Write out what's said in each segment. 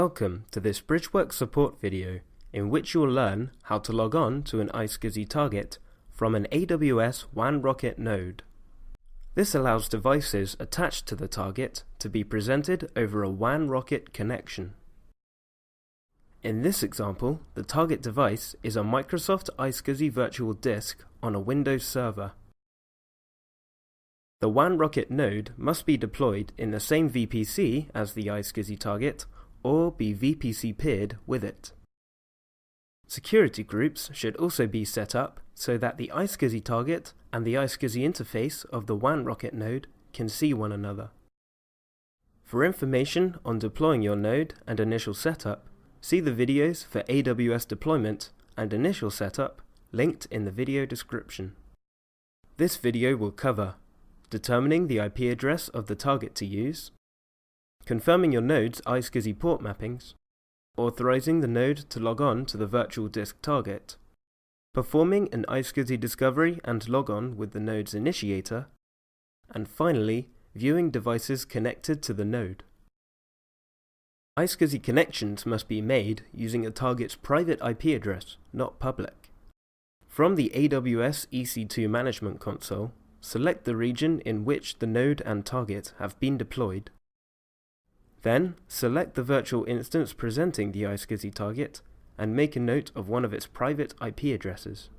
Welcome to this Bridgeworks Support video in which you will learn how to log on to an iSCSI target from an AWS WANrockIT node. This allows devices attached to the target to be presented over a WANrockIT connection. In this example, the target device is a Microsoft iSCSI virtual disk on a Windows server. The WANrockIT node must be deployed in the same VPC as the iSCSI target or be VPC peered with it. Security groups should also be set up so that the iSCSI target and the iSCSI interface of the WANrockIT node can see one another. For information on deploying your node and initial setup, see the videos for AWS deployment and initial setup linked in the video description. This video will cover determining the IP address of the target to use, confirming your node's iSCSI port mappings, authorizing the node to log on to the virtual disk target, performing an iSCSI discovery and logon with the node's initiator, and finally, viewing devices connected to the node. iSCSI connections must be made using a target's private IP address, not public. From the AWS EC2 Management Console, select the region in which the node and target have been deployed. Then, select the virtual instance presenting the iSCSI target and make a note of one of its private IP addresses.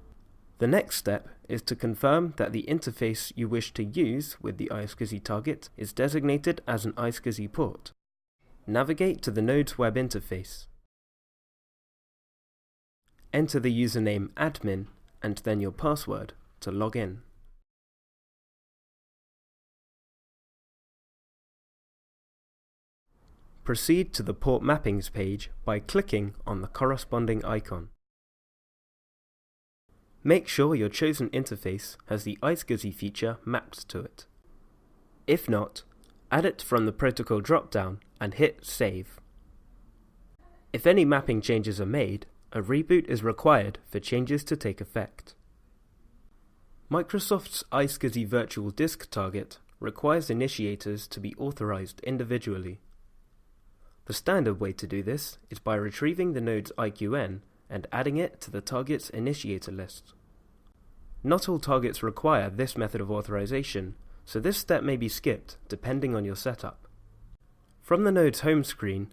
The next step is to confirm that the interface you wish to use with the iSCSI target is designated as an iSCSI port. Navigate to the node's web interface. Enter the username admin and then your password to log in. Proceed to the port mappings page by clicking on the corresponding icon. Make sure your chosen interface has the iSCSI feature mapped to it. If not, add it from the protocol drop-down and hit Save. If any mapping changes are made, a reboot is required for changes to take effect. Microsoft's iSCSI virtual disk target requires initiators to be authorized individually. The standard way to do this is by retrieving the node's IQN and adding it to the target's initiator list. Not all targets require this method of authorization, so this step may be skipped depending on your setup. From the node's home screen,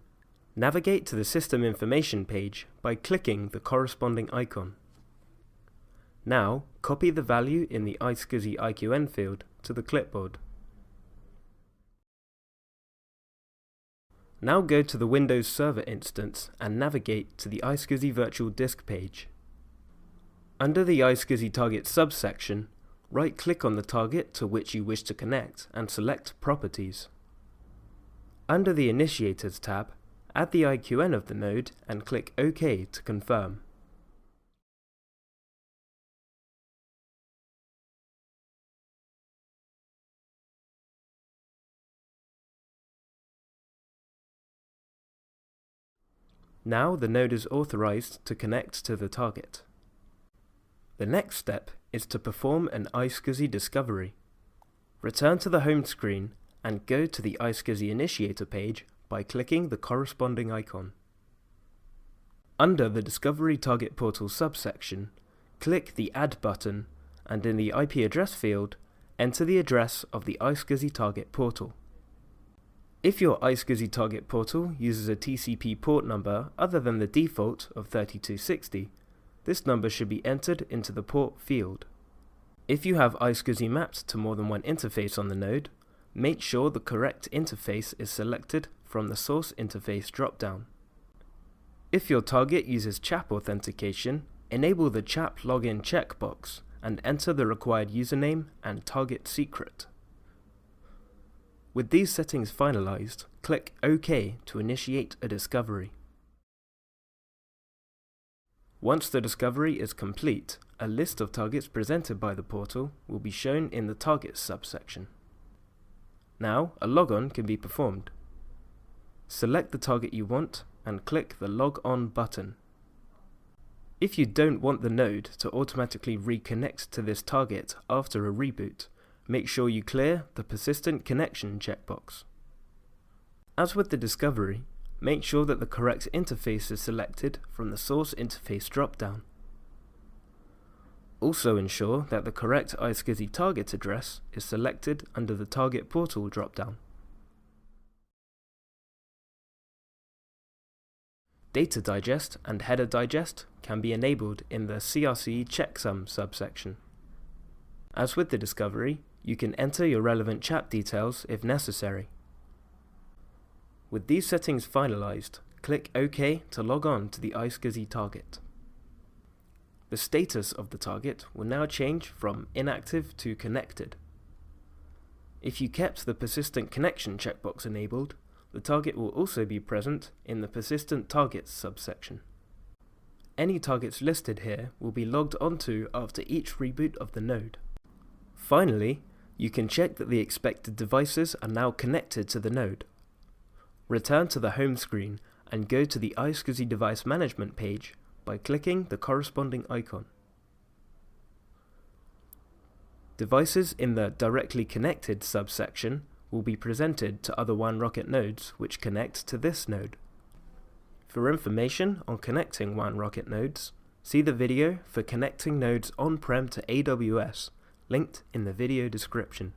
navigate to the System Information page by clicking the corresponding icon. Now, copy the value in the iSCSI IQN field to the clipboard. Now go to the Windows Server instance and navigate to the iSCSI virtual disk page. Under the iSCSI target subsection, right-click on the target to which you wish to connect and select Properties. Under the Initiators tab, add the IQN of the node and click OK to confirm. Now the node is authorized to connect to the target. The next step is to perform an iSCSI discovery. Return to the home screen and go to the iSCSI initiator page by clicking the corresponding icon. Under the Discovery Target Portal subsection, click the Add button and in the IP address field, enter the address of the iSCSI target portal. If your iSCSI target portal uses a TCP port number other than the default of 3260, this number should be entered into the port field. If you have iSCSI mapped to more than one interface on the node, make sure the correct interface is selected from the Source Interface drop-down. If your target uses CHAP authentication, enable the CHAP login checkbox and enter the required username and target secret. With these settings finalized, click OK to initiate a discovery. Once the discovery is complete, a list of targets presented by the portal will be shown in the Targets subsection. Now, a logon can be performed. Select the target you want and click the Log On button. If you don't want the node to automatically reconnect to this target after a reboot, make sure you clear the Persistent Connection checkbox. As with the discovery, make sure that the correct interface is selected from the Source Interface drop-down. Also ensure that the correct iSCSI target address is selected under the Target Portal drop-down. Data Digest and Header Digest can be enabled in the CRC checksum subsection. As with the discovery, you can enter your relevant chat details if necessary. With these settings finalized, click OK to log on to the iSCSI target. The status of the target will now change from inactive to connected. If you kept the persistent connection checkbox enabled, the target will also be present in the persistent targets subsection. Any targets listed here will be logged onto after each reboot of the node. Finally, you can check that the expected devices are now connected to the node. Return to the home screen and go to the iSCSI device management page by clicking the corresponding icon. Devices in the Directly Connected subsection will be presented to other WANrockIT nodes which connect to this node. For information on connecting WANrockIT nodes, see the video for connecting nodes on-prem to AWS, linked in the video description.